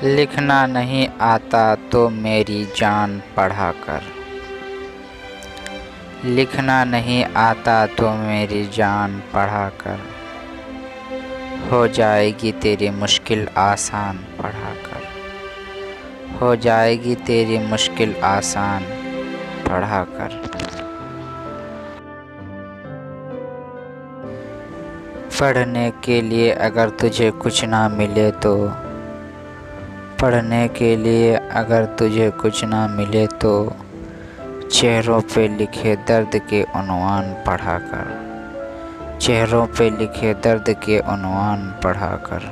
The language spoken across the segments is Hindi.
लिखना नहीं आता तो मेरी जान पढ़ा कर। लिखना नहीं आता तो मेरी जान पढ़ा कर। हो जाएगी तेरी मुश्किल आसान पढ़ा कर। हो जाएगी तेरी मुश्किल आसान पढ़ा कर। पढ़ने के लिए अगर तुझे कुछ ना मिले तो, पढ़ने के लिए अगर तुझे कुछ ना मिले तो, चेहरों पे लिखे दर्द के उन्वान पढ़ा कर। चेहरों पे लिखे दर्द के उन्वान पढ़ा कर।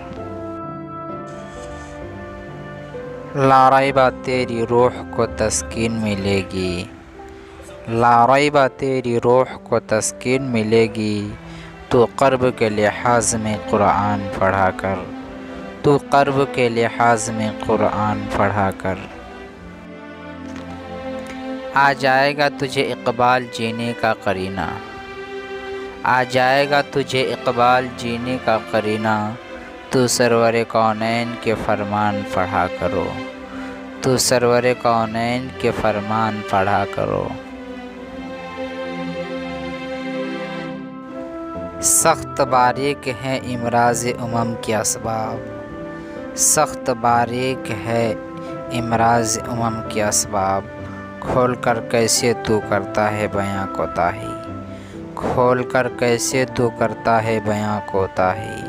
लारैबा तेरी रूह को तस्कीन मिलेगी। लारैबा तेरी रूह को तस्कीन मिलेगी। तो क़र्ब के लिहाज में कुरान पढ़ा कर। तो क़र्ब के लिहाज में कुरान पढ़ा कर। आ जाएगा तुझे इक़बाल जीने का करीना। आ जाएगा तुझे इक़बाल जीने का करीना। तू सरवर कौनैन के फरमान पढ़ा करो। तू सरवर कौनैन के फरमान पढ़ा करो। सख्त बारीक है इमराज़ उमम के असबाब। सख्त बारीक है इमराज़ उमम के असबाब। खोल कर कैसे तू करता है बयां कोताही। खोल कर कैसे तू करता है बयां कोताही।